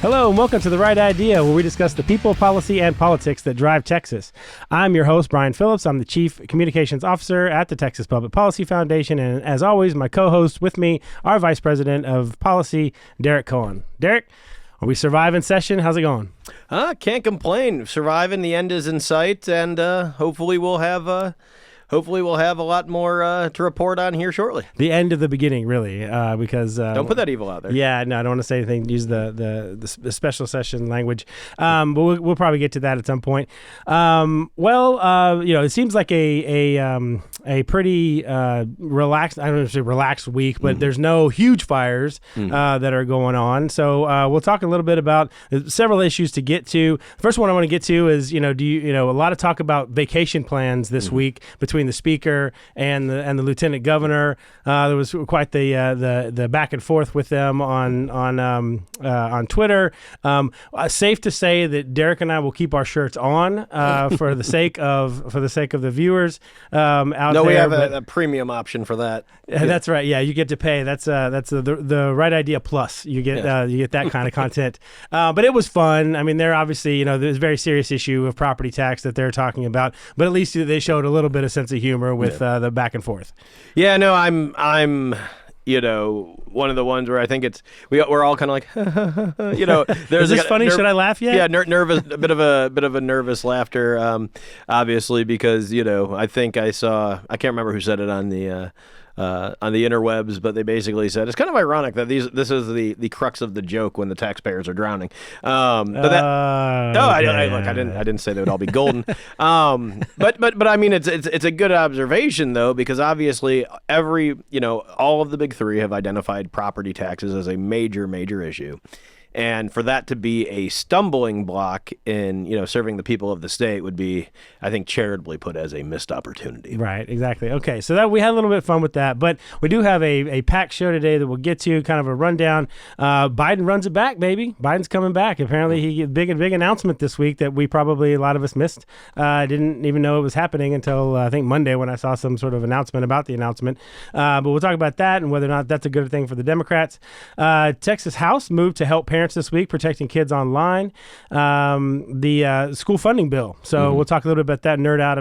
Hello and welcome to The Right Idea, where we discuss the people, policy, and politics that drive Texas. I'm your host, Brian Phillips. I'm the Chief Communications Officer at the Texas Public Policy Foundation, and as always, my co-host with me, our Vice President of Policy, Derek Cohen. Derek, are we surviving session? How's it going? Can't complain. Surviving, the end is in sight, and hopefully we'll have a lot more to report on here shortly. The end of the beginning, really, because... don't put that evil out there. Yeah, no, I don't want to say anything. Use the special session language. But we'll probably get to that at some point. It seems like a pretty relaxed, I don't want to say relaxed week, but there's no huge fires that are going on. So we'll talk a little bit about several issues to get to. The first one I want to get to is, a lot of talk about vacation plans this week between the speaker and the lieutenant governor. There was quite the back and forth with them on Twitter. Safe to say that Derek and I will keep our shirts on for the sake of the viewers out there. No, we have a premium option for that. That's right. Yeah, you get to pay. That's the Right Idea Plus. You get that kind of content. But it was fun. I mean, they're obviously there's a very serious issue of property tax that they're talking about, but at least they showed a little bit of sense of humor with the back and forth. Yeah, no, I'm one of the ones where I think we're all kind of like, Is this funny? Should I laugh yet? Yeah, nervous, a bit of a nervous laughter, obviously, because I think I can't remember who said it on the interwebs, but they basically said it's kind of ironic that this is the crux of the joke when the taxpayers are drowning. I didn't say they would all be golden. But I mean it's a good observation though, because obviously all of the big three have identified property taxes as a major issue. And for that to be a stumbling block in, serving the people of the state would be, I think, charitably put as a missed opportunity. Right, exactly. Okay, so that we had a little bit of fun with that, but we do have a packed show today that we'll get to, kind of a rundown. Biden runs it back, baby. Biden's coming back. Apparently, he had a big announcement this week that we probably, a lot of us missed. Didn't even know it was happening until, I think, Monday when I saw some sort of announcement about the announcement. But we'll talk about that and whether or not that's a good thing for the Democrats. Texas House moved to help parents this week, protecting kids online. The school funding bill. So we'll talk a little bit about that, nerd out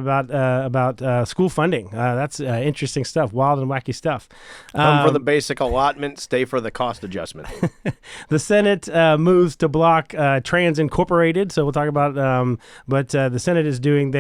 about school funding. That's interesting stuff, wild and wacky stuff. Come for the basic allotment, stay for the cost adjustment. The Senate moves to block Trans Incorporated. So we'll talk about, but the Senate is doing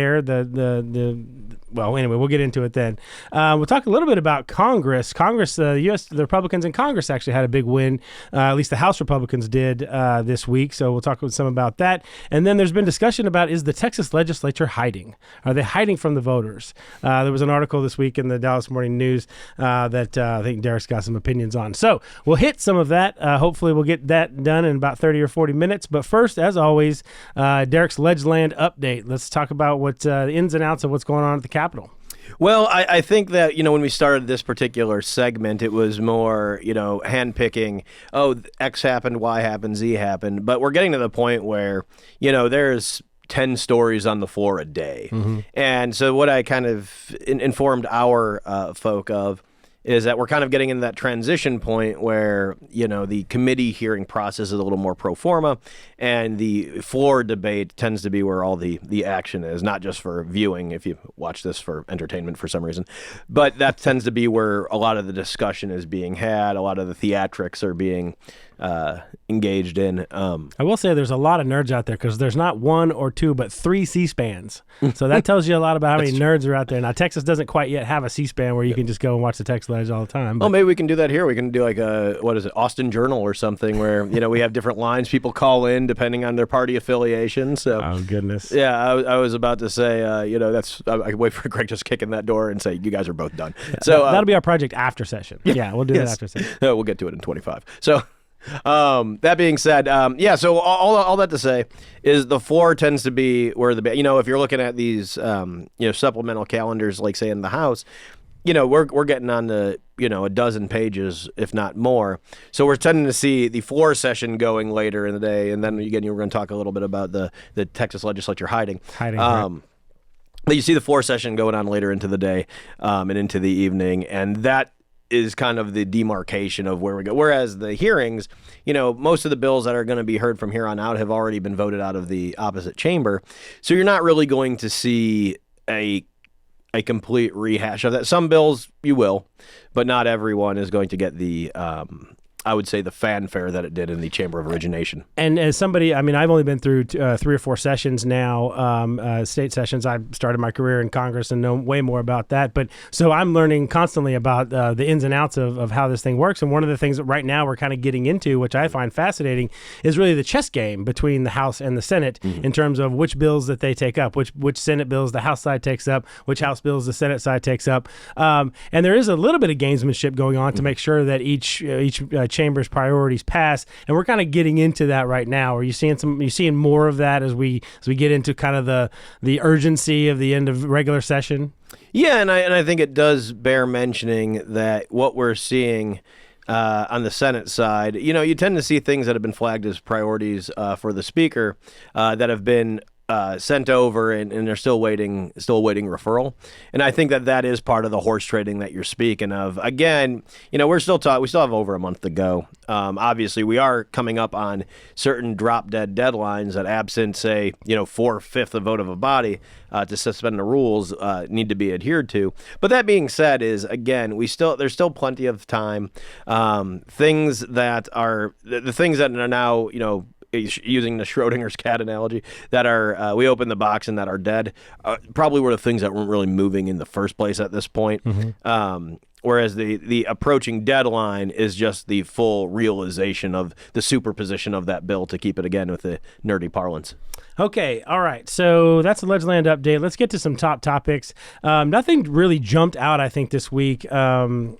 well, anyway, we'll get into it then. We'll talk a little bit about Congress. The Republicans in Congress actually had a big win. At least the House Republicans did this week. So we'll talk some about that. And then there's been discussion about, is the Texas Legislature hiding? Are they hiding from the voters? There was an article this week in the Dallas Morning News that I think Derek's got some opinions on. So we'll hit some of that. Hopefully we'll get that done in about 30 or 40 minutes. But first, as always, Derek's Legeland update. Let's talk about what the ins and outs of what's going on at the Capitol. Well, I think that, when we started this particular segment, it was more, handpicking, X happened, Y happened, Z happened. But we're getting to the point where, there's 10 stories on the floor a day. And so what I kind of informed our folk of is that we're kind of getting into that transition point where, the committee hearing process is a little more pro forma, and the floor debate tends to be where all the action is, not just for viewing, if you watch this for entertainment for some reason, but that tends to be where a lot of the discussion is being had, a lot of the theatrics are being engaged in. I will say there's a lot of nerds out there, because there's not one or two, but 3 C-SPANs. So that tells you a lot about how many nerds are out there. Now, Texas doesn't quite yet have a C-SPAN where you can just go and watch the Texas Ledge all the time. Well, maybe we can do that here. We can do like Austin Journal or something where, we have different lines. People call in depending on their party affiliation. So, oh, goodness. Yeah, I was about to say, I can wait for Greg just kicking that door and say, you guys are both done. So that'll be our project after session. Yeah, we'll do that after session. We'll get to it in 25. So... that being said, so all that to say is the floor tends to be where if you're looking at these, supplemental calendars, like say in the House, we're getting on to, a dozen pages, if not more. So we're tending to see the floor session going later in the day. And then again, we're going to talk a little bit about the Texas Legislature hiding. Right. But you see the floor session going on later into the day, and into the evening. And that is kind of the demarcation of where we go. Whereas the hearings, most of the bills that are going to be heard from here on out have already been voted out of the opposite chamber. So you're not really going to see a complete rehash of that. Some bills you will, but not everyone is going to get the I would say the fanfare that it did in the Chamber of Origination. And as somebody, I mean, I've only been through 3 or 4 sessions now, state sessions. I started my career in Congress and know way more about that. But so I'm learning constantly about the ins and outs of how this thing works. And one of the things that right now we're kind of getting into, which I find fascinating, is really the chess game between the House and the Senate in terms of which bills that they take up, which Senate bills the House side takes up, which House bills the Senate side takes up. And there is a little bit of gamesmanship going on to make sure that each chamber's priorities pass, and we're kind of getting into that right now. Are you seeing more of that as we get into kind of the urgency of the end of regular session? Yeah, and I think it does bear mentioning that what we're seeing on the Senate side, you tend to see things that have been flagged as priorities for the Speaker that have been sent over and they're still awaiting referral. And I think that is part of the horse trading that you're speaking of. Again, we still have over a month to go. Obviously, we are coming up on certain drop dead deadlines that, absent, say, 4/5 the vote of a body to suspend the rules, need to be adhered to. But that being said, again, there's still plenty of time. Things that are now, using the Schrodinger's cat analogy, that are we open the box and that are dead, probably were the things that weren't really moving in the first place at this point. Whereas the approaching deadline is just the full realization of the superposition of that bill, to keep it again with the nerdy parlance. Okay, all right. So that's the Legeland update. Let's get to some top topics. Nothing really jumped out, I think, this week in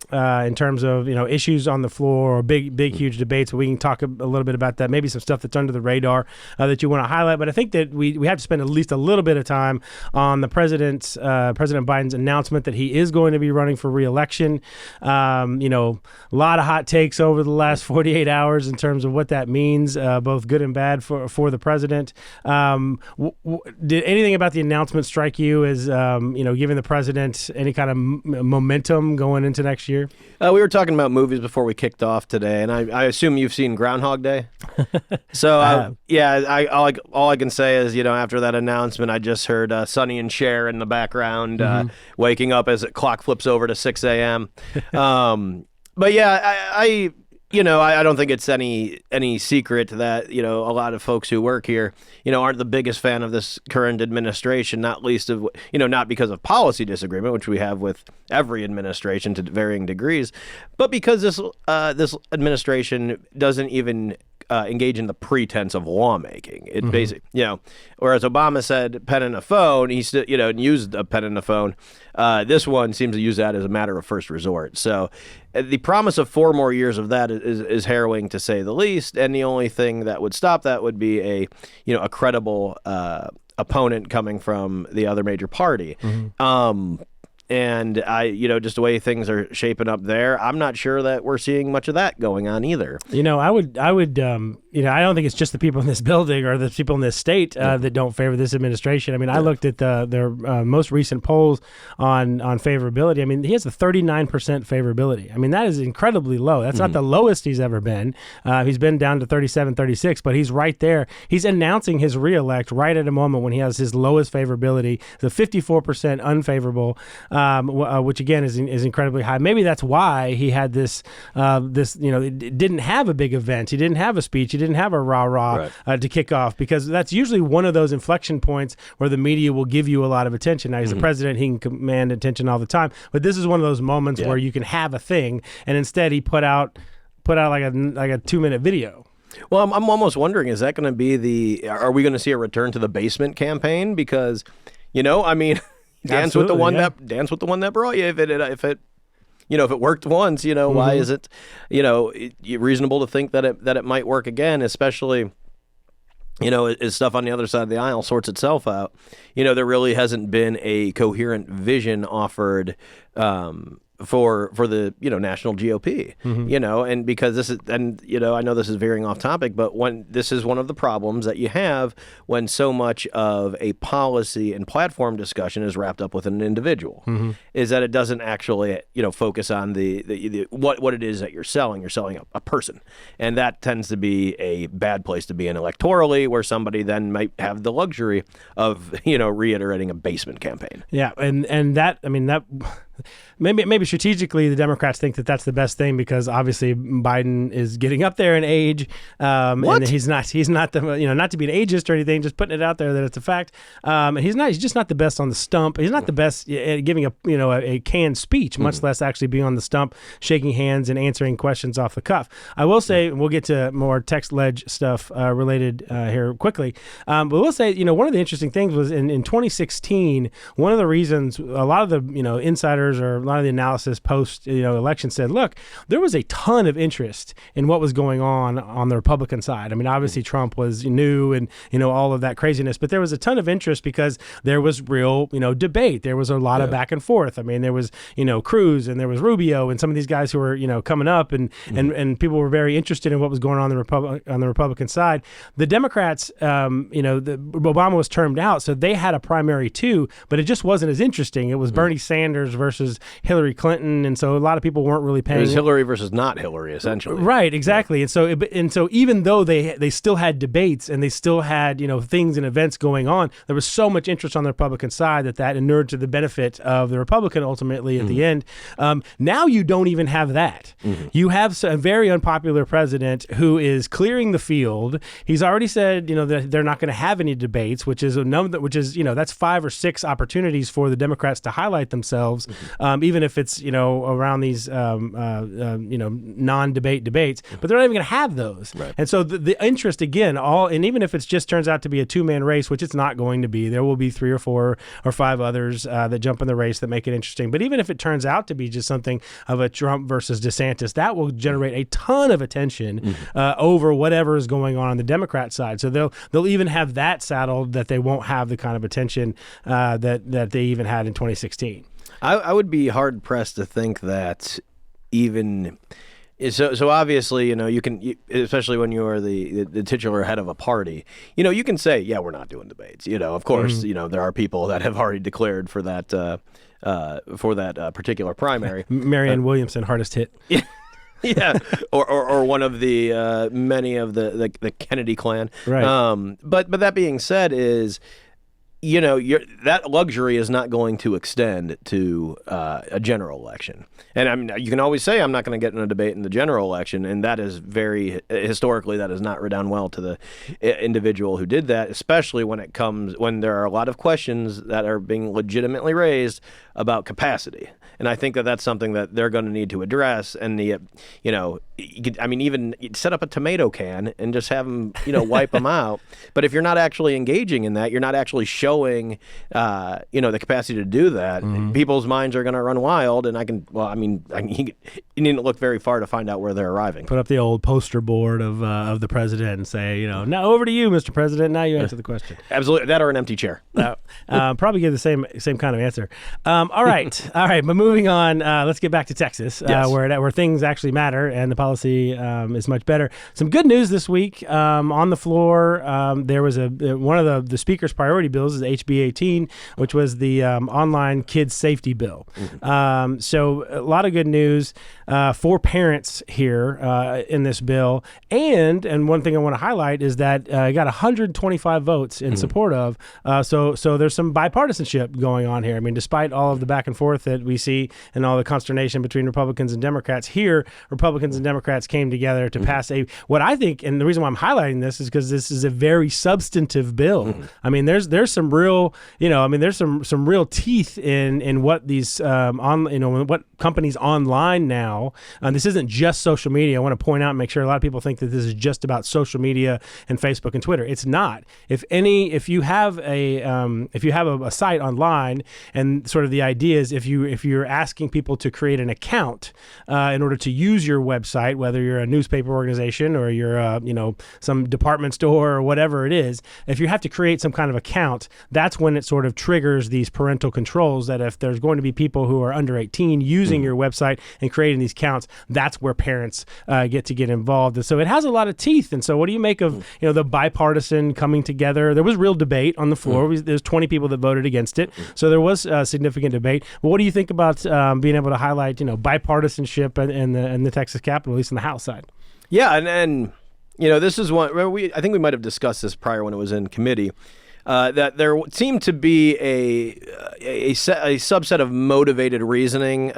terms of issues on the floor or big, huge debates. We can talk a little bit about that. Maybe some stuff that's under the radar that you want to highlight. But I think that we have to spend at least a little bit of time on the President Biden's announcement that he is going to be running for re-election. A lot of hot takes over the last 48 hours in terms of what that means, both good and bad for the president. Did anything about the announcement strike you as, giving the president any kind of momentum going into next year? We were talking about movies before we kicked off today, and I assume you've seen Groundhog Day. So, all I can say is, after that announcement, I just heard Sonny and Cher in the background waking up as the clock flips over to 6 a.m. But yeah, I don't think it's any secret that, a lot of folks who work here, aren't the biggest fan of this current administration, not least of, not because of policy disagreement, which we have with every administration to varying degrees, but because this administration doesn't even engage in the pretense of lawmaking. It basically, whereas Obama said pen and a phone, he still, used a pen and a phone. This one seems to use that as a matter of first resort. So the promise of 4 more years of that is harrowing, to say the least. And the only thing that would stop that would be a credible opponent coming from the other major party. And just the way things are shaping up there, I'm not sure that we're seeing much of that going on either. I would, I don't think it's just the people in this building or the people in this state that don't favor this administration. I mean, I looked at their most recent polls on favorability. I mean, he has a 39% favorability. I mean, that is incredibly low. That's not the lowest he's ever been. He's been down to 37, 36, but he's right there. He's announcing his reelect right at a moment when he has his lowest favorability, the 54% unfavorable. Which again is incredibly high. Maybe that's why he had this didn't have a big event. He didn't have a speech. He didn't have a rah-rah to kick off, because that's usually one of those inflection points where the media will give you a lot of attention. Now, he's the president. He can command attention all the time. But this is one of those moments where you can have a thing, and instead he put out like a 2-minute video. Well, I'm almost wondering, is that going to be are we going to see a return to the basement campaign? Because, Dance with the one that brought you. If it worked once, why is it, reasonable to think that it might work again, especially, as stuff on the other side of the aisle sorts itself out. There really hasn't been a coherent vision offered for the national GOP, and because this is, and I know this is veering off topic, but when this is one of the problems that you have when so much of a policy and platform discussion is wrapped up with an individual, is that it doesn't actually focus on the what it is that you're selling. You're selling a person, and that tends to be a bad place to be in electorally, where somebody then might have the luxury of reiterating a basement campaign. Yeah, and that, I mean, that maybe strategically the Democrats think that that's the best thing, because obviously Biden is getting up there in age, and he's not the not to be an ageist or anything, just putting it out there that it's a fact. And he's just not the best on the stump. He's not the best at giving a canned speech, much less actually being on the stump, shaking hands and answering questions off the cuff. I will say, we'll get to more text Lege stuff related here quickly, but we'll say one of the interesting things was in 2016, one of the reasons a lot of the insiders or a lot of the analysis post election said, look, there was a ton of interest in what was going on the Republican side. I mean, obviously Trump was new and all of that craziness, but there was a ton of interest because there was real debate. There was a lot of back and forth. I mean, there was Cruz and there was Rubio and some of these guys who were coming up, and people were very interested in what was going on the Republican side. The Democrats, Obama was termed out, so they had a primary too, but it just wasn't as interesting. It was Bernie Sanders versus Hillary Clinton, and so a lot of people weren't really paying. It was Hillary versus not Hillary, essentially. Right, exactly. Yeah. And so even though they still had debates and they still had things and events going on, there was so much interest on the Republican side that inured to the benefit of the Republican ultimately at the end. Now you don't even have that. You have a very unpopular president who is clearing the field. He's already said that they're not going to have any debates, which is that's 5 or 6 opportunities for the Democrats to highlight themselves. Even if it's around these non-debate debates, but they're not even going to have those. Right. And so the interest again, and even if it just turns out to be a 2-man race, which it's not going to be, there will be 3 or 4 or 5 others that jump in the race that make it interesting. But even if it turns out to be just something of a Trump versus DeSantis, that will generate a ton of attention over whatever is going on the Democrat side. So they'll even have that saddled, that they won't have the kind of attention that they even had in 2016. I would be hard pressed to think that even so obviously you can, especially when you are the titular head of a party, you can say, yeah, we're not doing debates. Of course, there are people that have already declared for that particular primary. Marianne Williamson, hardest hit. Yeah, or one of the many of the Kennedy clan. Right. But that being said, is that luxury is not going to extend to a general election. And I mean, you can always say, I'm not going to get in a debate in the general election, and that is historically, that does not redound well to the individual who did that, especially when there are a lot of questions that are being legitimately raised about capacity. And I think that that's something that they're going to need to address. And even set up a tomato can and just have them, wipe them out. But if you're not actually engaging in that, you're not actually showing, the capacity to do that. People's minds are going to run wild. And you needn't look very far to find out where they're arriving. Put up the old poster board of the president and say, now over to you, Mr. President. Now you answer the question. Absolutely, that or an empty chair. Probably give the same kind of answer. All right. But moving on, let's get back to Texas, yes. where things actually matter and the policy is much better. Some good news this week on the floor. There was one of the speaker's priority bills is HB 18, which was the online kids safety bill. So a lot of good news for parents here in this bill, and one thing I want to highlight is that it got 125 votes in support of. So there's some bipartisanship going on here. I mean, despite all of the back and forth that we see and all the consternation between Republicans and Democrats, here Republicans and Democrats came together to pass what I think, and the reason why I'm highlighting this is because this is a very substantive bill. I mean, there's some real, there's some real teeth in what these what companies online now. This isn't just social media. I want to point out and make sure a lot of people think that this is just about social media and Facebook and Twitter. It's not. If you have a site online, and sort of the idea is if you're asking people to create an account in order to use your website, whether you're a newspaper organization or you're some department store or whatever it is, if you have to create some kind of account, that's when it sort of triggers these parental controls that if there's going to be people who are under 18 using your website and creating these accounts, that's where parents get involved. And so it has a lot of teeth. And so what do you make of the bipartisan coming together? There was real debate on the floor. There's 20 people that voted against it. So there was significant debate. But what do you think about being able to highlight bipartisanship in the Texas Capitol, at least in the House side? Yeah, and this is one I think we might have discussed this prior when it was in committee. That there seemed to be a subset of motivated reasoning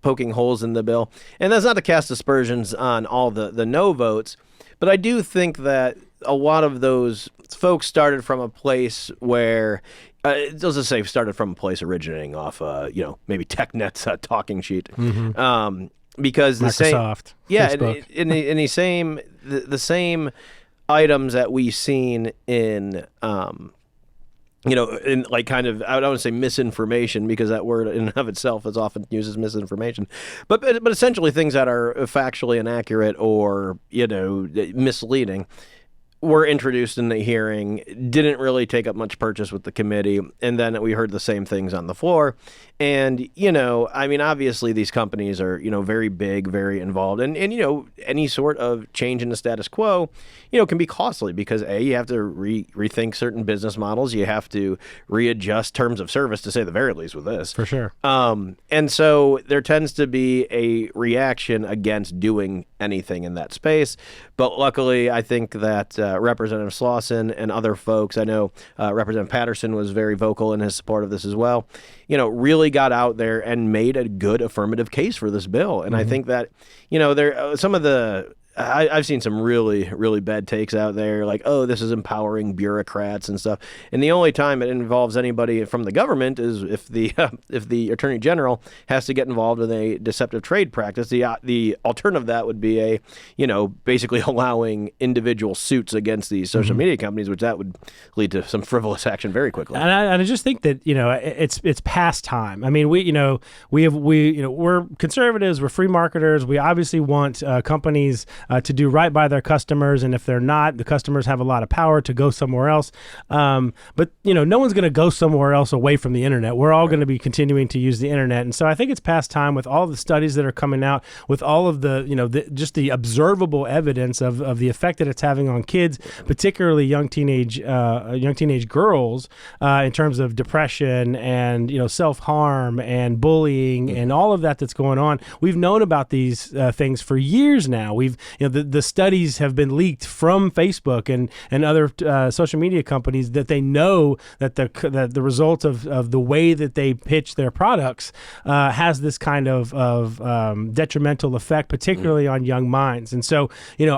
poking holes in the bill. And that's not to cast aspersions on all the no votes, but I do think that a lot of those folks started from a place where, let's just say started from a place originating off, maybe TechNet's talking sheet. Because the Microsoft, Facebook. in the same items that we've seen in in like kind of, I don't want to say misinformation because that word in and of itself is often used as misinformation, but essentially things that are factually inaccurate or misleading were introduced in the hearing, didn't really take up much purchase with the committee, and then we heard the same things on the floor. And, obviously these companies are, very big, very involved. And any sort of change in the status quo, can be costly because, A, you have to rethink certain business models. You have to readjust terms of service, to say the very least, with this. For sure. And so there tends to be a reaction against doing anything in that space. But luckily, I think that Representative Slauson and other folks, I know Representative Patterson was very vocal in his support of this as well, really got out there and made a good affirmative case for this bill. And I think that, there some of the I've seen some really, really bad takes out there, like, oh, this is empowering bureaucrats and stuff. And the only time it involves anybody from the government is if the Attorney General has to get involved in a deceptive trade practice. The alternative of that would be basically allowing individual suits against these social media companies, which that would lead to some frivolous action very quickly. And I just think that it's past time. I mean, we're conservatives, we're free marketers. We obviously want companies to do right by their customers, and if they're not, the customers have a lot of power to go somewhere else. But no one's going to go somewhere else away from the internet. We're all going to be continuing to use the internet, and so I think it's past time with all the studies that are coming out, with all of the just the observable evidence of the effect that it's having on kids, particularly young teenage girls, in terms of depression and self-harm and bullying and all of that's going on. We've known about these things for years now. The studies have been leaked from Facebook and other social media companies that they know that the result of the way that they pitch their products has this kind of detrimental effect, particularly on young minds. And so,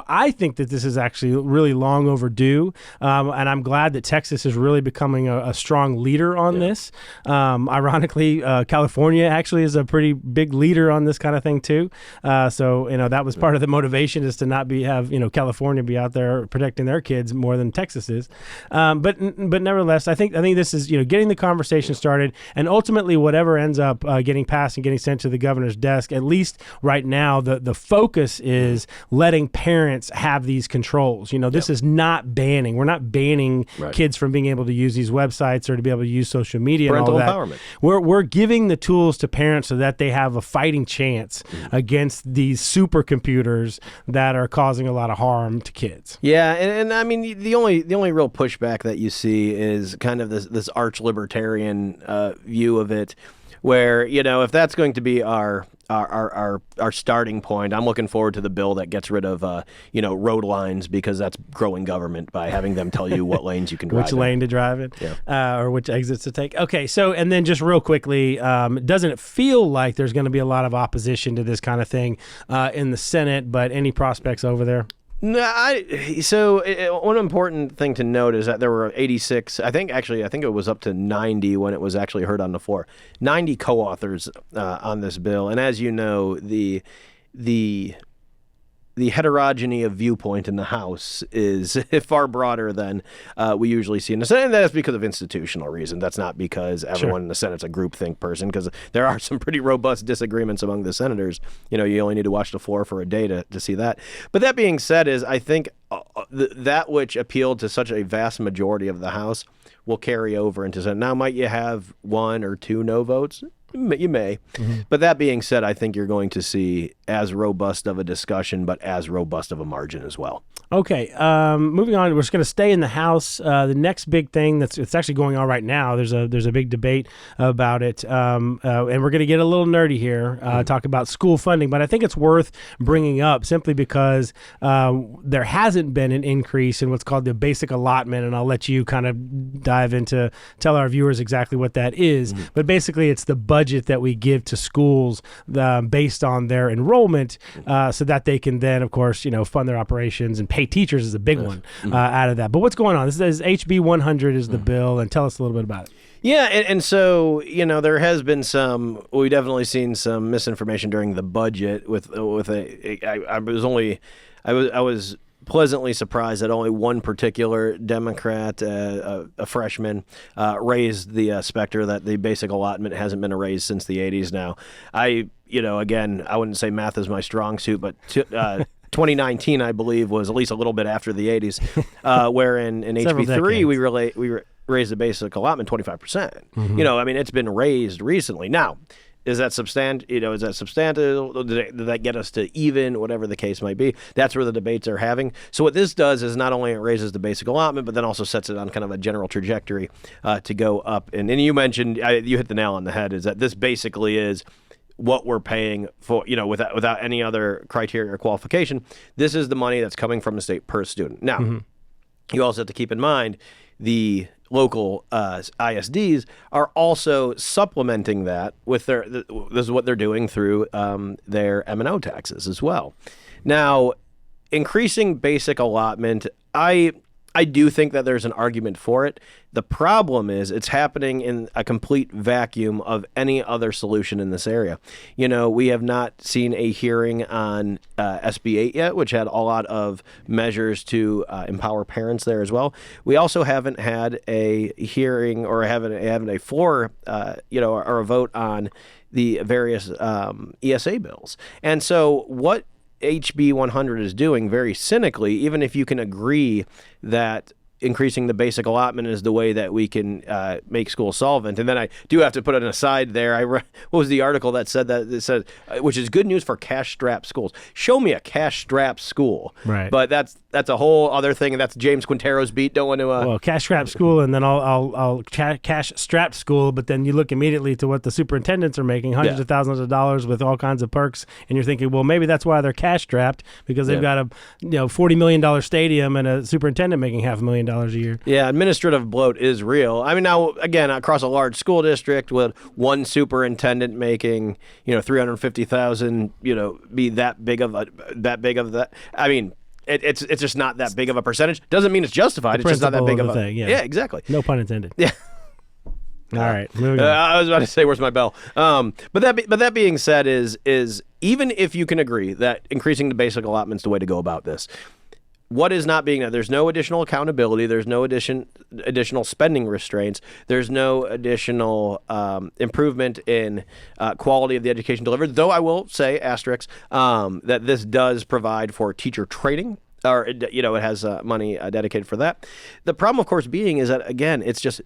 I think that this is actually really long overdue, and I'm glad that Texas is really becoming a strong leader on this. Ironically, California actually is a pretty big leader on this kind of thing too. So that was part of the motivation, is to not have California be out there protecting their kids more than Texas is. But nevertheless, I think this is getting the conversation started, and ultimately whatever ends up getting passed and getting sent to the governor's desk, at least right now the focus is letting parents have these controls. This is not banning. We're not banning kids from being able to use these websites or to be able to use social media. Parental and all that. empowerment. We're giving the tools to parents so that they have a fighting chance against these supercomputers that are causing a lot of harm to kids. Yeah, and I mean the only real pushback that you see is kind of this arch libertarian view of it, where if that's going to be our starting point, I'm looking forward to the bill that gets rid of road lines, because that's growing government by having them tell you what lanes you can drive which lane to drive in, or which exits to take. Okay, so and then just real quickly, doesn't it feel like there's going to be a lot of opposition to this kind of thing in the Senate? But any prospects over there? No, one important thing to note is that there were 86, I think it was up to 90 when it was actually heard on the floor, 90 co-authors on this bill. And as you know, the heterogeneity of viewpoint in the House is far broader than we usually see in the Senate. And that's because of institutional reason. That's not because everyone in the Senate's a groupthink person, because there are some pretty robust disagreements among the senators. You only need to watch the floor for a day to see that. But that being said, I think that which appealed to such a vast majority of the House will carry over into Senate. Now, might you have 1 or 2 no votes? You may. But that being said, I think you're going to see as robust of a discussion, but as robust of a margin as well. Okay, moving on. We're just going to stay in the House. The next big thing it's actually going on right now. There's a big debate about it, and we're going to get a little nerdy here. Talk about school funding, but I think it's worth bringing up simply because there hasn't been an increase in what's called the basic allotment, and I'll let you kind of dive into tell our viewers exactly what that is. But basically, it's the budget that we give to schools based on their enrollment, so that they can then, of course, fund their operations, and pay teachers is a big one out of that. But what's going on? This is HB 100 is the bill, and tell us a little bit about it. Yeah, and so there has been we've definitely seen some misinformation during the budget. I was pleasantly surprised that only one particular Democrat, a freshman, raised the specter that the basic allotment hasn't been raised since the 80s. Now, again, I wouldn't say math is my strong suit, but 2019, I believe, was at least a little bit after the 80s, wherein in HB3 we raised the basic allotment 25%. It's been raised recently. Now, is that substantive? Is that substantive? Did that get us to even? Whatever the case might be, that's where the debates are having. So what this does is not only it raises the basic allotment, but then also sets it on kind of a general trajectory to go up. And you mentioned, you hit the nail on the head, is that this basically is what we're paying for, without any other criteria or qualification. This is the money that's coming from the state per student. Now, you also have to keep in mind the local ISDs are also supplementing that with this is what they're doing through their M&O taxes as well. Now, increasing basic allotment, I do think that there's an argument for it. The problem is it's happening in a complete vacuum of any other solution in this area. We have not seen a hearing on SB 8 yet, which had a lot of measures to empower parents there as well. We also haven't had a hearing or haven't a floor, or a vote on the various ESA bills. And so what HB 100 is doing very cynically, even if you can agree that increasing the basic allotment is the way that we can make schools solvent. And then I do have to put an aside there. What was the article that said that? It said, which is good news for cash-strapped schools. Show me a cash-strapped school. Right. But that's a whole other thing, and that's James Quintero's beat. Don't want to. Well, cash-strapped school, and then I'll cash-strapped school. But then you look immediately to what the superintendents are making, hundreds of thousands of dollars with all kinds of perks, and you're thinking, well, maybe that's why they're cash-strapped, because they've got a $40 million stadium and a superintendent making $500,000 a year. Yeah, administrative bloat is real. I mean, now again, across a large school district with one superintendent making $350,000, be that big of that. I mean, it's just not that big of a percentage. Doesn't mean it's justified. It's just not that big of a thing. Yeah, exactly. No pun intended. Yeah. All right, moving on. I was about to say, where's my bell? But that being said, is even if you can agree that increasing the basic allotment is the way to go about this, what is not being done? There's no additional accountability. There's no additional spending restraints. There's no additional improvement in quality of the education delivered. Though I will say, asterisk, that this does provide for teacher training. Or, it has money dedicated for that. The problem, of course, being is that, again, it's just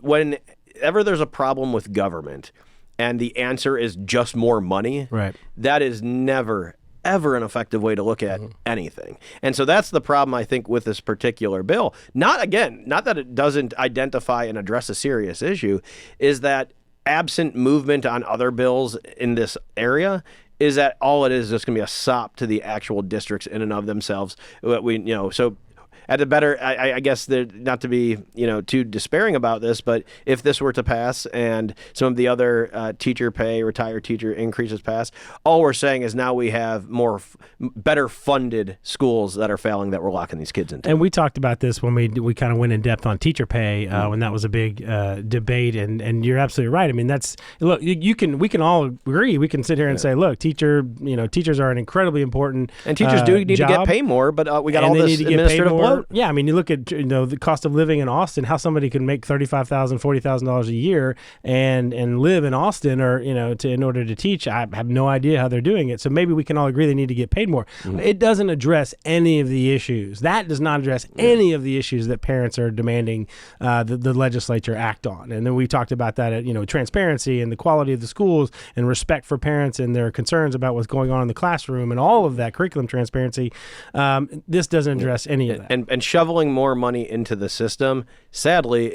whenever there's a problem with government and the answer is just more money, right, that is never ever an effective way to look at anything. And so that's the problem, I think, with this particular bill. Not that it doesn't identify and address a serious issue, is that absent movement on other bills in this area, is that all it is just going to be a sop to the actual districts in and of themselves. So at the better, I guess, not to be too despairing about this, but if this were to pass and some of the other teacher pay, retired teacher increases pass, all we're saying is now we have better funded schools that are failing that we're locking these kids into. And we talked about this when we kind of went in depth on teacher pay when that was a big debate, and you're absolutely right. I mean, look, we can all agree. We can sit here and say, look, teachers are an incredibly important and teachers do need job, to get paid more, but we got all this administrative bloat. out? Yeah, I mean, you look at the cost of living in Austin, how somebody can make $35,000, $40,000 a year and live in Austin, or in order to teach. I have no idea how they're doing it. So maybe we can all agree they need to get paid more. It doesn't address any of the issues. That does not address any of the issues that parents are demanding the legislature act on. And then we talked about that at transparency and the quality of the schools and respect for parents and their concerns about what's going on in the classroom and all of that curriculum transparency. This doesn't address any of that. And shoveling more money into the system, sadly,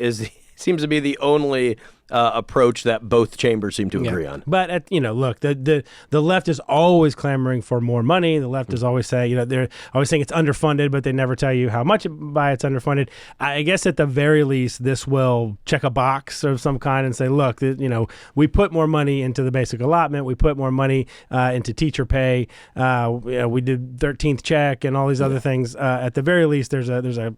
seems to be the only approach that both chambers seem to agree on. But look, the left is always clamoring for more money. The left is always saying, they're always saying it's underfunded, but they never tell you how much by it's underfunded. I guess at the very least, this will check a box of some kind and say, look, we put more money into the basic allotment. We put more money into teacher pay. We did 13th check and all these other things. At the very least, there's a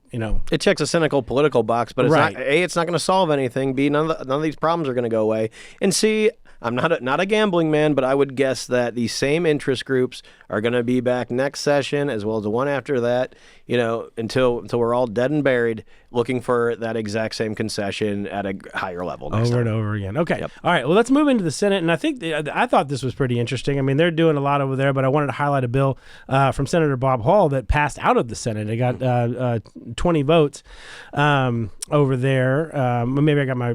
It checks a cynical political box, but it's Right. not. A, it's not going to solve anything. B, none of these problems are going to go away. And C, I'm not a gambling man, but I would guess that these same interest groups are going to be back next session as well as the one after that, until we're all dead and buried, looking for that exact same concession at a higher level next over time. and over again. Okay. Yep. All right. Well, let's move into the Senate. And I think I thought this was pretty interesting. I mean, they're doing a lot over there, but I wanted to highlight a bill from Senator Bob Hall that passed out of the Senate. It got 20 votes over there. Maybe I got my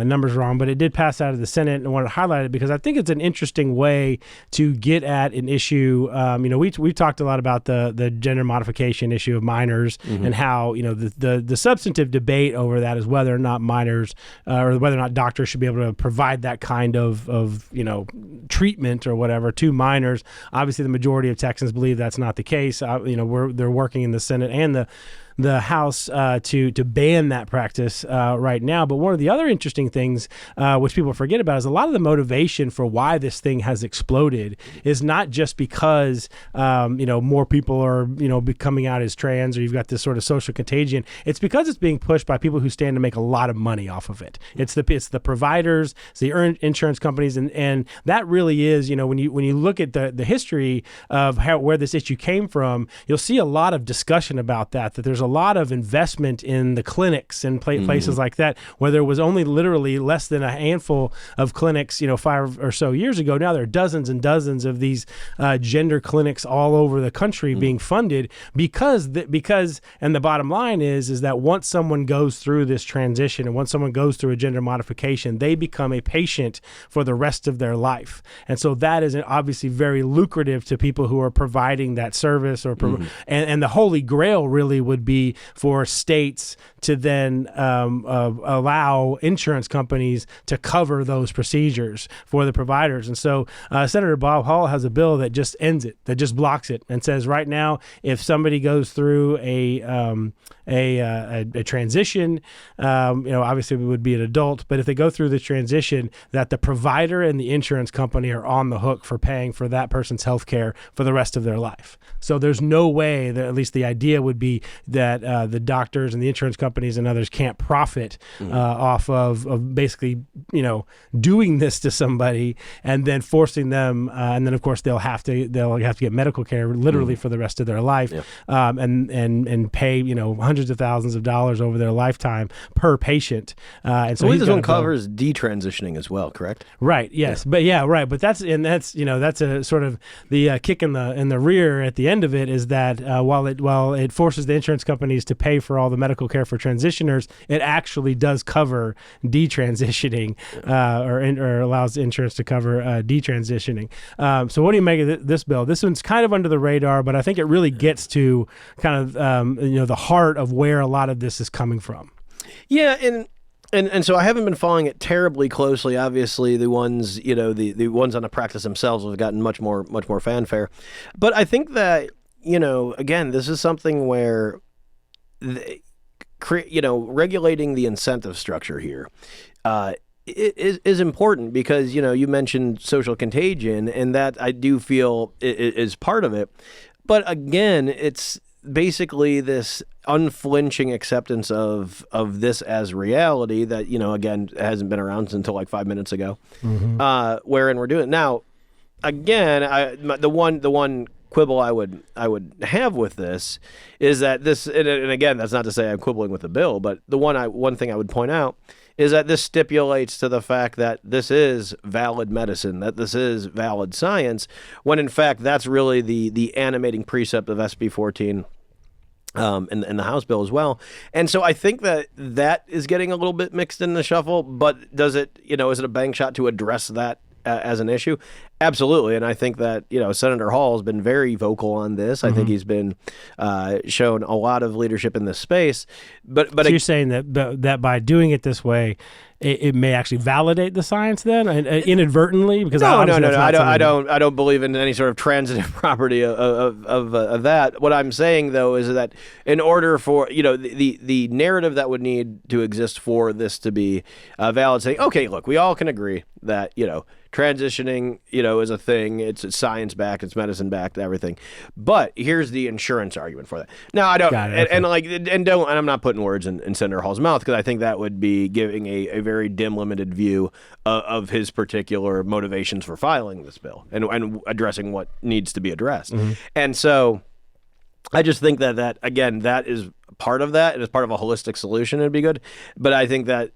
numbers wrong, but it did pass out of the Senate, and I wanted to highlight it because I think it's an interesting way to get at an issue. We've talked a lot about the gender modification issue of minors and how the substantive debate over that is whether or not minors or whether or not doctors should be able to provide that kind of treatment or whatever to minors. Obviously, the majority of Texans believe that's not the case. They're working in the Senate and the House to ban that practice right now. But one of the other interesting things, which people forget about, is a lot of the motivation for why this thing has exploded is not just because more people are coming out as trans, or you've got this sort of social contagion. It's because it's being pushed by people who stand to make a lot of money off of it. It's the providers, it's the insurance companies, and that really is when you look at the history of where this issue came from, you'll see a lot of discussion about that there's a lot of investment in the clinics and places like that, where there was only literally less than a handful of clinics 5 or so years ago. Now there are dozens and dozens of these gender clinics all over the country being funded because and the bottom line is that once someone goes through this transition and once someone goes through a gender modification, they become a patient for the rest of their life. And so that is obviously very lucrative to people who are providing that service and the holy grail really would be for states to then allow insurance companies to cover those procedures for the providers. And so Senator Bob Hall has a bill that just ends it, that just blocks it, and says right now, if somebody goes through a transition, obviously we would be an adult, but if they go through the transition, that the provider and the insurance company are on the hook for paying for that person's health care for the rest of their life. So there's no way that, at least the idea would be that the doctors and the insurance companies and others can't profit off of basically, doing this to somebody and then forcing them, and then of course they'll have to get medical care literally for the rest of their life, and pay hundreds of thousands of dollars over their lifetime per patient. And so this one covers detransitioning as well, correct? Right. Yes. Yeah. But yeah. Right. But that's a sort of the kick in the rear at the end of it is that while it forces the insurance companies to pay for all the medical care for transitioners, it actually does cover detransitioning, or allows insurance to cover detransitioning. So what do you make of this bill? This one's kind of under the radar, but I think it really gets to kind of the heart of where a lot of this is coming from. Yeah, and so I haven't been following it terribly closely. Obviously, the ones the ones on the practice themselves have gotten much more fanfare, but I think that again, this is something where regulating the incentive structure here is important because you mentioned social contagion, and that I do feel is part of it. But again, it's basically this unflinching acceptance of this as reality that again hasn't been around until like 5 minutes ago, wherein we're doing it now. Again, the one quibble I would have with this is that this, and again, that's not to say I'm quibbling with the bill, but the one thing I would point out is that this stipulates to the fact that this is valid medicine, that this is valid science, when in fact that's really the animating precept of SB 14. In the House bill as well. And so I think that is getting a little bit mixed in the shuffle, but is it a bank shot to address that as an issue? Absolutely. And I think that, Senator Hall has been very vocal on this. I think he's been shown a lot of leadership in this space. But so you're saying that by doing it this way, it may actually validate the science then inadvertently? Because no. I don't believe in any sort of transitive property of that. What I'm saying though is that in order for the narrative that would need to exist for this to be valid, saying, okay, look, we all can agree that transitioning is a thing. It's science backed, it's medicine backed, everything. But here's the insurance argument for that. Now I don't, and I'm not putting words in Senator Hall's mouth, because I think that would be giving a very dim, limited view of his particular motivations for filing this bill and addressing what needs to be addressed. And so I just think that again, that is part of that, and as part of a holistic solution, it'd be good. But I think that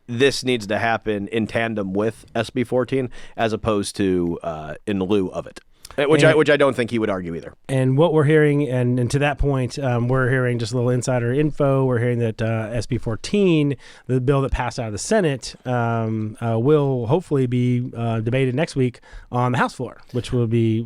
this needs to happen in tandem with SB 14 as opposed to in lieu of it. Which I don't think he would argue either. And what we're hearing, and to that point, we're hearing just a little insider info. We're hearing that SB 14, the bill that passed out of the Senate, will hopefully be debated next week on the House floor, which would be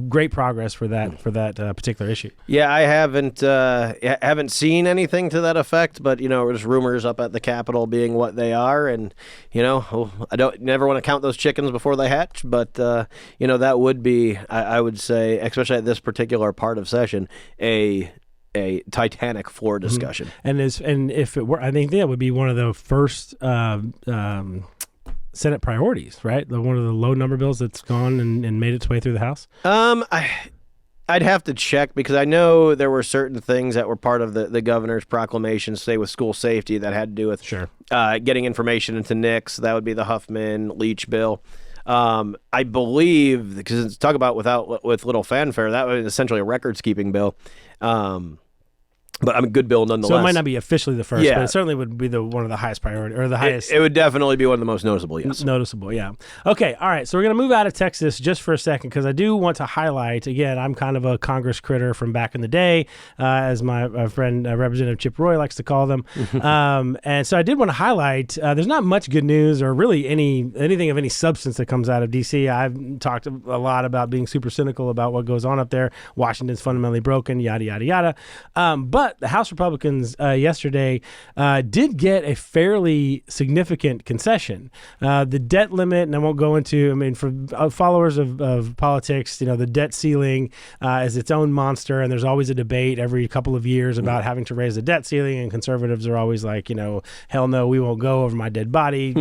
great progress for that particular issue. Yeah, I haven't seen anything to that effect, but there's rumors up at the Capitol being what they are, and I don't never want to count those chickens before they hatch, but that would be, I would say, especially at this particular part of session, a titanic floor discussion. And if it were, I think that would be one of the first Senate priorities, right? One of the low number bills that's gone and made its way through the House. I'd have to check, because I know there were certain things that were part of the governor's proclamation, say with school safety, that had to do with getting information into NICS. That would be the Huffman-Leach bill. I believe, because talk about with little fanfare, that was essentially a records keeping bill. But I'm a good bill nonetheless. So it might not be officially the first, but it certainly would be one of the highest priority, or the highest. It would definitely be one of the most noticeable, yes. Noticeable, yeah. Okay, all right. So we're going to move out of Texas just for a second, because I do want to highlight, again, I'm kind of a Congress critter from back in the day, as my friend Representative Chip Roy likes to call them. And so I did want to highlight, there's not much good news or really anything of any substance that comes out of D.C. I've talked a lot about being super cynical about what goes on up there. Washington's fundamentally broken, yada, yada, yada. But the House Republicans yesterday did get a fairly significant concession. The debt limit, and I won't go into, for followers of politics, the debt ceiling is its own monster, and there's always a debate every couple of years about having to raise the debt ceiling, and conservatives are always like, hell no, we won't go over my dead body.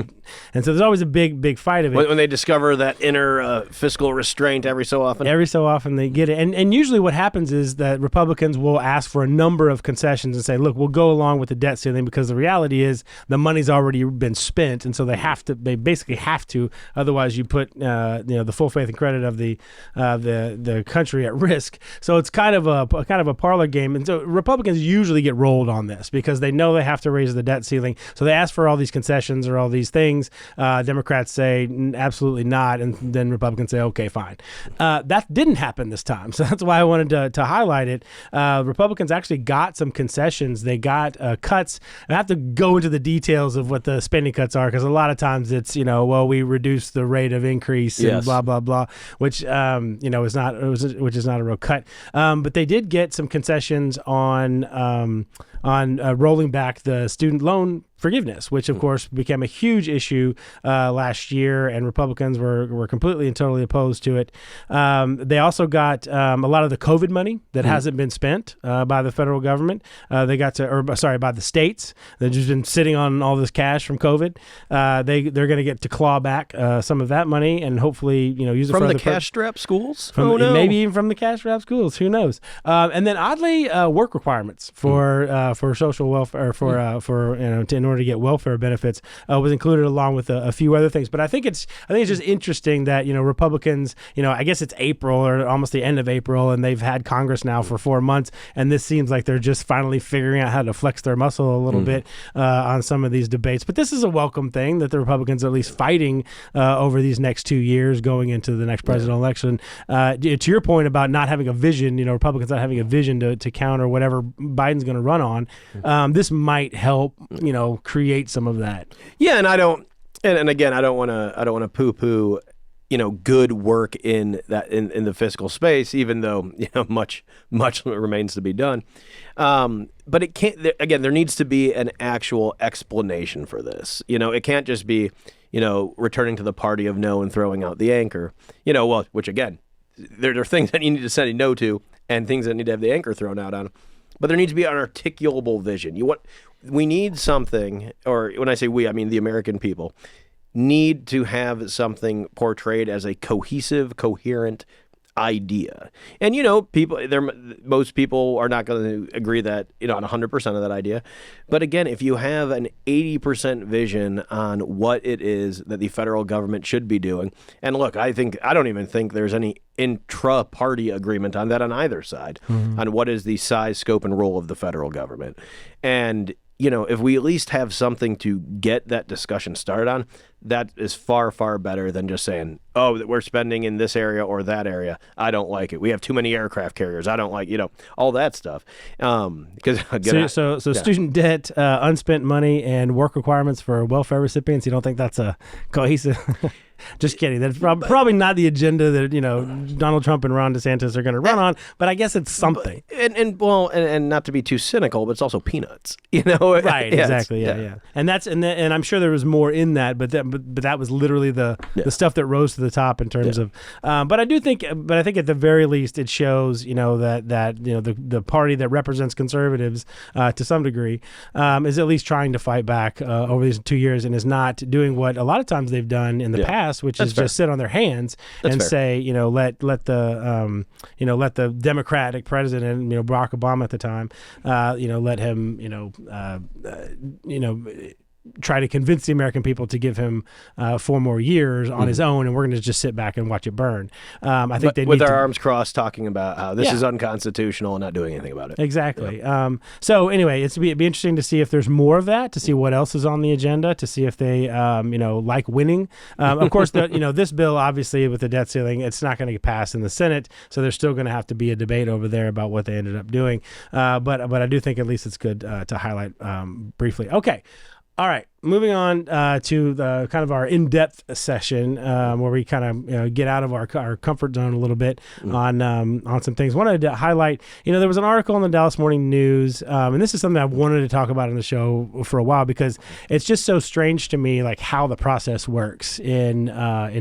And so there's always a big fight of it. When they discover that inner fiscal restraint every so often. Every so often they get it. And usually what happens is that Republicans will ask for a number of concessions and say, look, we'll go along with the debt ceiling, because the reality is the money's already been spent, and so they basically have to, otherwise you put the full faith and credit of the country at risk. So it's kind of a parlor game, and so Republicans usually get rolled on this because they know they have to raise the debt ceiling, so they ask for all these concessions or all these things. Democrats say absolutely not, and then Republicans say okay, fine. That didn't happen this time, so that's why I wanted to highlight it. Republicans actually got some concessions. They got cuts. I have to go into the details of what the spending cuts are, because a lot of times it's we reduce the rate of increase and blah blah blah, which is not a real cut. But they did get some concessions on rolling back the student loan forgiveness, which of course became a huge issue last year, and Republicans were completely and totally opposed to it. They also got a lot of the COVID money that hasn't been spent by the federal government. By the states. They've just been sitting on all this cash from COVID. They're going to get to claw back some of that money, and hopefully use it from the cash-strapped schools. Maybe even from the cash-strapped schools. Who knows? And then oddly, work requirements for social welfare, in order order to get welfare benefits was included along with a few other things. But I think it's just interesting that, Republicans, I guess it's April or almost the end of April, and they've had Congress now for 4 months, and this seems like they're just finally figuring out how to flex their muscle a little bit on some of these debates. But this is a welcome thing that the Republicans are at least fighting over these next 2 years going into the next presidential election. To your point about not having a vision, Republicans not having a vision to counter whatever Biden's going to run on, this might help, create some of that. Yeah, and I don't want to poo-poo, good work in that in the fiscal space, even though much remains to be done. But it can't. Again, there needs to be an actual explanation for this. It can't just be returning to the party of no and throwing out the anchor. Which again, there are things that you need to say no to and things that need to have the anchor thrown out on. But there needs to be an articulable vision. We need something, or when I say we, I mean the American people, need to have something portrayed as a cohesive, coherent idea. And most people are not going to agree that on 100% of that idea. But again, if you have an 80% vision on what it is that the federal government should be doing, and look, I don't even think there's any intra-party agreement on that on either side, on what is the size, scope, and role of the federal government. And if we at least have something to get that discussion started on, that is far, far better than just saying, oh, we're spending in this area or that area. I don't like it. We have too many aircraft carriers. I don't like, all that stuff. So student debt, unspent money, and work requirements for welfare recipients, you don't think that's a cohesive... Just kidding. That's probably not the agenda that Donald Trump and Ron DeSantis are going to run on. But I guess it's something. And not to be too cynical, but it's also peanuts. Right. Exactly. Yeah. And I'm sure there was more in that, but that was literally the stuff that rose to the top in terms of. But I think at the very least it shows that the party that represents conservatives to some degree is at least trying to fight back over these 2 years and is not doing what a lot of times they've done in the past. Which That's is fair. Just sit on their hands and say, let the Democratic president, Barack Obama at the time, let him, try to convince the American people to give him 4 more years on his own, and we're going to just sit back and watch it burn. I think they with our arms crossed, talking about how this is unconstitutional and not doing anything about it. Exactly. Yeah. So anyway, it'd be interesting to see if there's more of that, to see what else is on the agenda, to see if they, like winning. Of course, this bill, obviously, with the debt ceiling, it's not going to get passed in the Senate, so there's still going to have to be a debate over there about what they ended up doing. But I do think at least it's good to highlight briefly. Okay. All right, moving on to the kind of our in-depth session where we kind of get out of our comfort zone a little bit on some things. Wanted to highlight, there was an article in the Dallas Morning News, and this is something I've wanted to talk about on the show for a while because it's just so strange to me, like how the process works in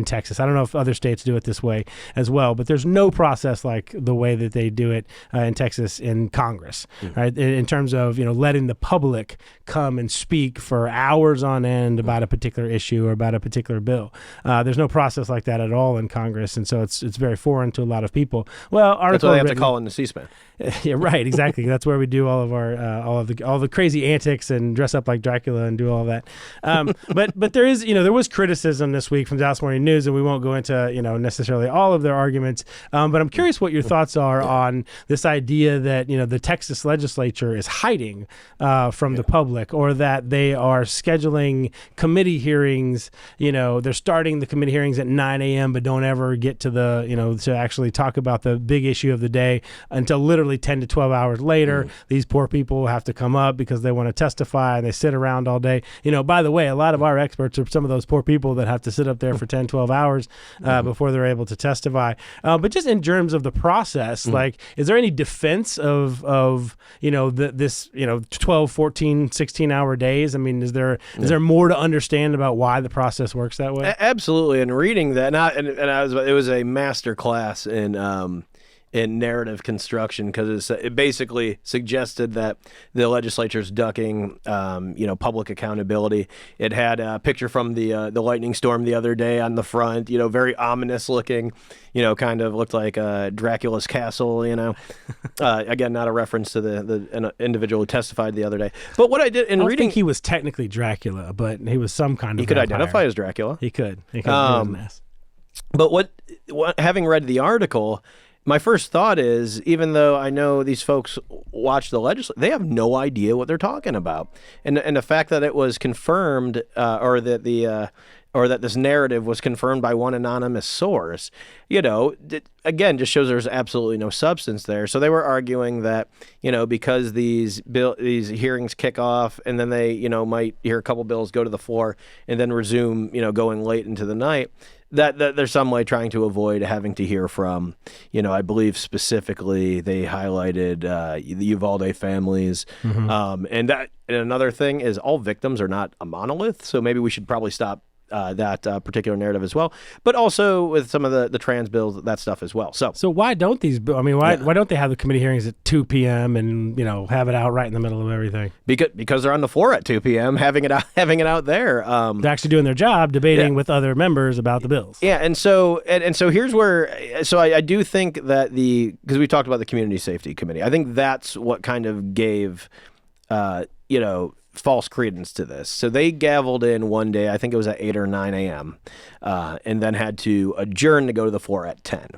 Texas. I don't know if other states do it this way as well, but there's no process like the way that they do it in Texas in Congress, right? In terms of letting the public come and speak for hours on end about a particular issue or about a particular bill. There's no process like that at all in Congress, and so it's very foreign to a lot of people. Well, that's why they have to call in the C-SPAN. Yeah, right, exactly. That's where we do all of our all the crazy antics and dress up like Dracula and do all that. But there is there was criticism this week from Dallas Morning News, and we won't go into necessarily all of their arguments. But I'm curious what your thoughts are on this idea that the Texas Legislature is hiding from the public, or that they are scheduling committee hearings. They're starting the committee hearings at 9 a.m. but don't ever get to the to actually talk about the big issue of the day until literally 10 to 12 hours later. These poor people have to come up because they want to testify, and they sit around all day. By the way, a lot of our experts are some of those poor people that have to sit up there for 10, 12 hours before they're able to testify. But just in terms of the process, like, is there any defense of this 12, 14, 16-hour days? I mean, is there more to understand about why the process works that way? Absolutely. And reading that, it was a master class in in narrative construction because it basically suggested that the legislature's ducking, public accountability. It had a picture from the lightning storm the other day on the front, very ominous looking, kind of looked like Dracula's castle, Again, not a reference to an individual who testified the other day. But what I did in I don't reading, think he was technically Dracula, but he was some kind of. He could vampire. identify as Dracula. He could. He was an ass. But what having read the article, my first thought is, even though I know these folks watch the legislature, they have no idea what they're talking about, and the fact that it was confirmed, or that this narrative was confirmed by one anonymous source, again, just shows there's absolutely no substance there. So they were arguing that, because these hearings kick off and then they, might hear a couple bills go to the floor and then resume, going late into the night, that there's some way trying to avoid having to hear from, I believe specifically they highlighted the Uvalde families. Mm-hmm. And another thing is all victims are not a monolith. So maybe we should probably stop that particular narrative as well, but also with some of the trans bills, that stuff as well. So why don't these? Why don't they have the committee hearings at 2 p.m. and have it out right in the middle of everything? Because they're on the floor at 2 p.m. having it out there. They're actually doing their job, debating with other members about the bills. Yeah, and so here's where I do think that because we talked about the Community Safety Committee, I think that's what kind of gave false credence to this. So they gavelled in one day, I think it was at 8 or 9 a.m., and then had to adjourn to go to the floor at 10.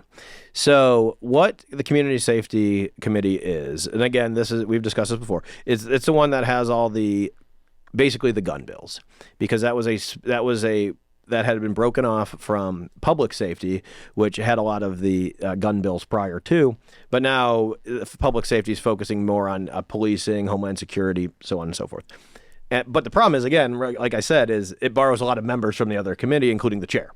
So what the Community Safety Committee is, and again, we've discussed this before, it's the one that has all basically the gun bills, because that had been broken off from public safety, which had a lot of the gun bills prior to, but now public safety is focusing more on policing, homeland security, so on and so forth. But the problem is, again, like I said, is it borrows a lot of members from the other committee, including the chair.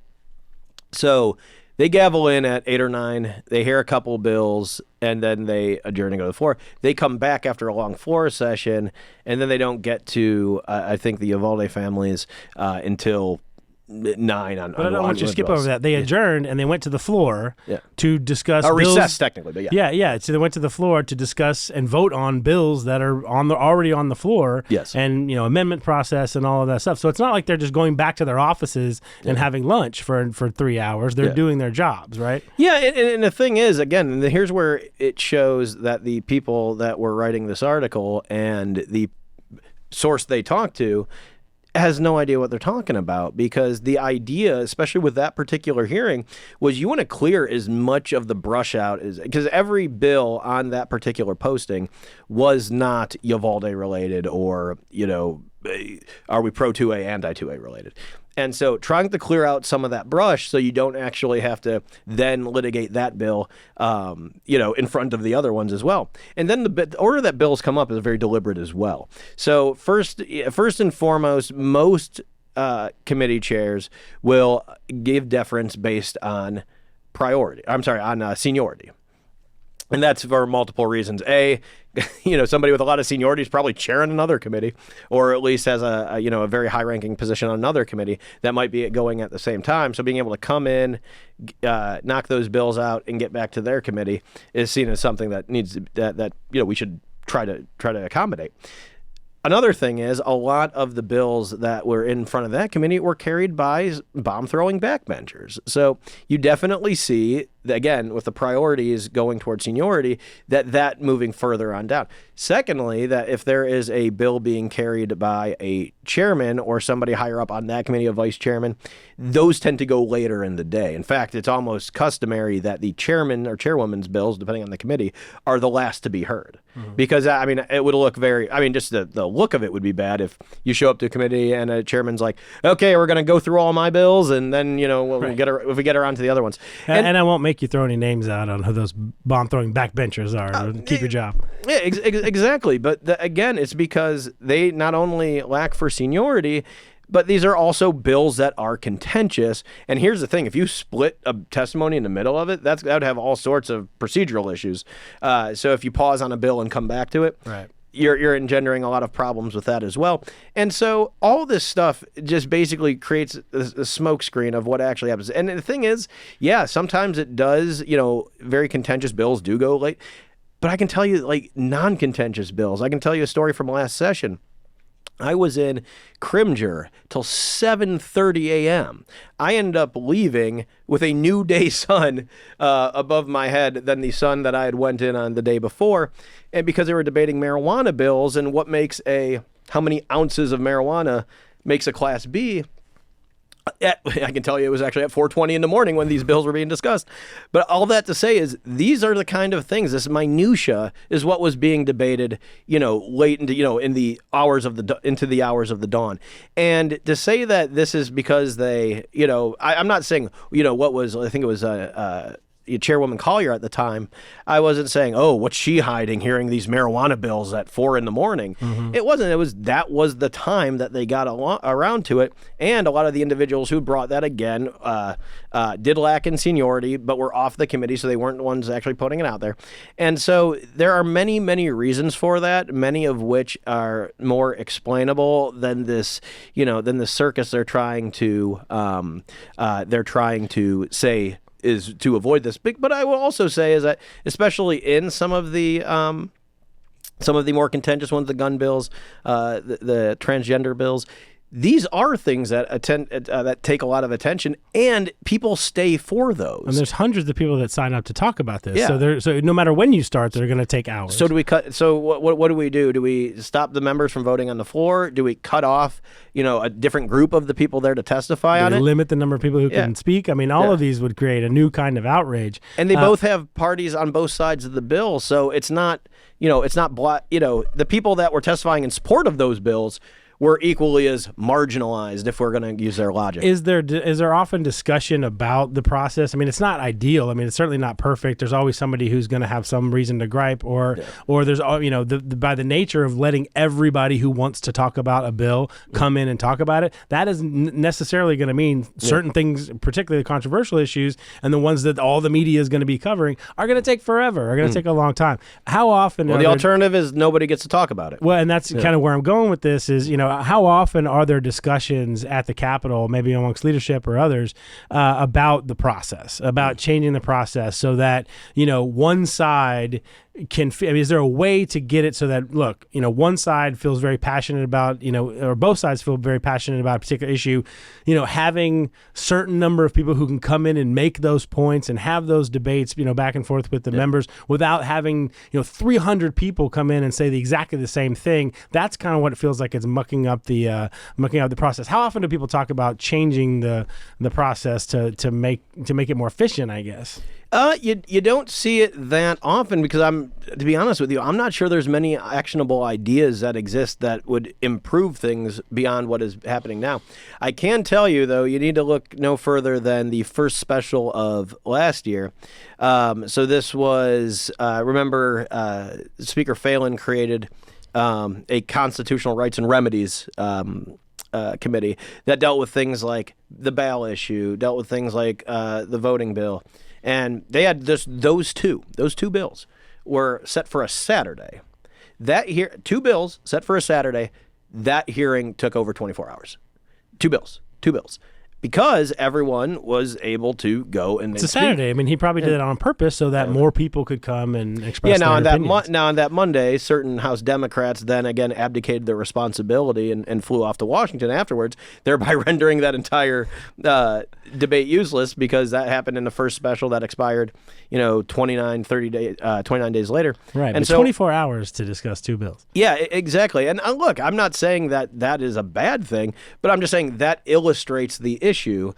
So they gavel in at 8 or 9, they hear a couple bills, and then they adjourn and go to the floor. They come back after a long floor session, and then they don't get to, I think, the Uvalde families until 9 on. But I don't want you to skip over that. They adjourned and they went to the floor to discuss a bills. recess technically, but yeah. So they went to the floor to discuss and vote on bills that are already on the floor. Yes. And amendment process and all of that stuff. So it's not like they're just going back to their offices and having lunch for 3 hours. They're doing their jobs, right? Yeah, and the thing is, again, here's where it shows that the people that were writing this article and the source they talked to has no idea what they're talking about, because the idea, especially with that particular hearing, was you want to clear as much of the brush out because every bill on that particular posting was not Uvalde related or, are we pro 2A, anti 2A related. And so trying to clear out some of that brush so you don't actually have to then litigate that bill, in front of the other ones as well. And then the order that bills come up is very deliberate as well. So first and foremost, most committee chairs will give deference based on seniority. And that's for multiple reasons. A, somebody with a lot of seniority is probably chairing another committee, or at least has a very high-ranking position on another committee that might be going at the same time. So being able to come in, knock those bills out, and get back to their committee is seen as something that we should try to accommodate. Another thing is a lot of the bills that were in front of that committee were carried by bomb-throwing backbenchers. So you definitely see, again, with the priorities going towards seniority, that moving further on down. Secondly, that if there is a bill being carried by a chairman or somebody higher up on that committee, a vice chairman, those tend to go later in the day. In fact, it's almost customary that the chairman or chairwoman's bills, depending on the committee, are the last to be heard. Mm-hmm. Because, it would look just the look of it would be bad if you show up to a committee and a chairman's like, okay, we're going to go through all my bills, and then, we'll get around to the other ones. And I won't make you throw any names out on who those bomb-throwing backbenchers are. Keep your job. Yeah, exactly. But again, it's because they not only lack for seniority, but these are also bills that are contentious. And here's the thing. If you split a testimony in the middle of it, that would have all sorts of procedural issues. So if you pause on a bill and come back to it, right, you're engendering a lot of problems with that as well. And so all this stuff just basically creates a smokescreen of what actually happens. And the thing is, yeah, sometimes it does, very contentious bills do go late. But I can tell you, like, non-contentious bills. I can tell you a story from last session. I was in Crimger till 7:30 a.m. I ended up leaving with a new day sun above my head than the sun that I had went in on the day before. And because they were debating marijuana bills and how many ounces of marijuana makes a Class B, I can tell you it was actually at 4:20 in the morning when these bills were being discussed. But all that to say is these are the kind of things, this minutia is what was being debated, late into, in the hours of into the hours of the dawn. And to say that this is because they, I'm not saying, I think it was Chairwoman Collier at the time, I wasn't saying, oh, what's she hiding hearing these marijuana bills at 4 a.m. Mm-hmm. It wasn't. That was the time that they got around to it. And a lot of the individuals who brought that again did lack in seniority, but were off the committee, so they weren't the ones actually putting it out there. And so there are many, many reasons for that, many of which are more explainable than this, than the circus they're trying to say is to avoid this. But I will also say is that, especially in some of the more contentious ones, the gun bills, the transgender bills, these are things that that take a lot of attention, and people stay for those. And there's hundreds of people that sign up to talk about this. Yeah. So no matter when you start, they're going to take hours. So do we cut? So what do we do? Do we stop the members from voting on the floor? Do we cut off, a different group of the people there to testify on it? Limit the number of people who can speak. I mean, all of these would create a new kind of outrage. And they both have parties on both sides of the bill, so it's not, the people that were testifying in support of those bills were equally as marginalized, if we're going to use their logic. Is there often discussion about the process? I mean, it's not ideal. I mean, it's certainly not perfect. There's always somebody who's going to have some reason to gripe, or there's, by the nature of letting everybody who wants to talk about a bill come in and talk about it, that isn't necessarily going to mean certain things, particularly the controversial issues, and the ones that all the media is going to be covering, are going to take forever, are going to take a long time. How often? Well, the alternative is nobody gets to talk about it. Well, and that's kind of where I'm going with this is, how often are there discussions at the Capitol, maybe amongst leadership or others, about the process, about changing the process so that, one side can, is there a way to get it so that, look, one side feels very passionate about, or both sides feel very passionate about a particular issue, having certain number of people who can come in and make those points and have those debates, back and forth with the members without having, 300 people come in and say exactly the same thing. That's kind of what it feels like. It's mucking up the process. How often do people talk about changing the process to make it more efficient, I guess? You don't see it that often because to be honest with you, I'm not sure there's many actionable ideas that exist that would improve things beyond what is happening now. I can tell you, though, you need to look no further than the first special of last year. So this was, remember, Speaker Phelan created a constitutional rights and remedies committee that dealt with things like the bail issue, dealt with things like the voting bill. And they had those two bills were set for a Saturday. Two bills set for a Saturday. That hearing took over 24 hours. Two bills. Because everyone was able to go and it's a Saturday. I mean, he probably did it on purpose so that more people could come and express their opinions. Now on that Monday, certain House Democrats then again abdicated their responsibility and flew off to Washington afterwards, thereby rendering that entire debate useless because that happened in the first special that expired, 29 days later. Right, and so 24 hours to discuss two bills. Yeah, exactly. And look, I'm not saying that is a bad thing, but I'm just saying that illustrates the issue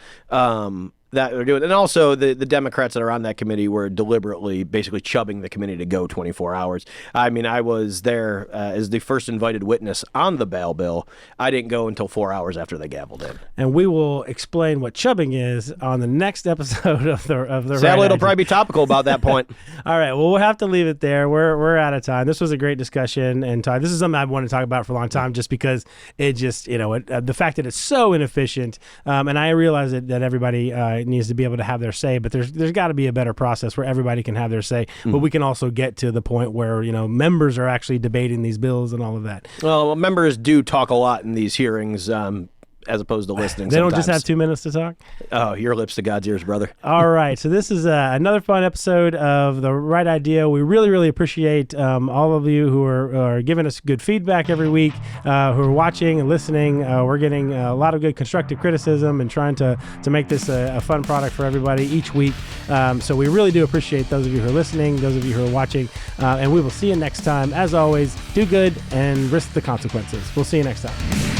that they're doing. And also the Democrats that are on that committee were deliberately basically chubbing the committee to go 24 hours. I mean, I was there as the first invited witness on the bail bill. I didn't go until 4 hours after they gavelled in. And we will explain what chubbing is on the next episode of the Sadly, it'll probably be topical about that point. All right. Well, we'll have to leave it there. We're out of time. This was a great discussion, and this is something I've wanted to talk about for a long time just because it just, the fact that it's so inefficient, and I realize that everybody needs to be able to have their say, but there's got to be a better process where everybody can have their say, but we can also get to the point where, members are actually debating these bills and all of that. Well, members do talk a lot in these hearings, as opposed to listening. They don't just have 2 minutes to talk? Oh, your lips to God's ears, brother. All right. So this is another fun episode of The Right Idea. We really, really appreciate all of you who are giving us good feedback every week, who are watching and listening. We're getting a lot of good constructive criticism and trying to make this a fun product for everybody each week. So we really do appreciate those of you who are listening, those of you who are watching, and we will see you next time. As always, do good and risk the consequences. We'll see you next time.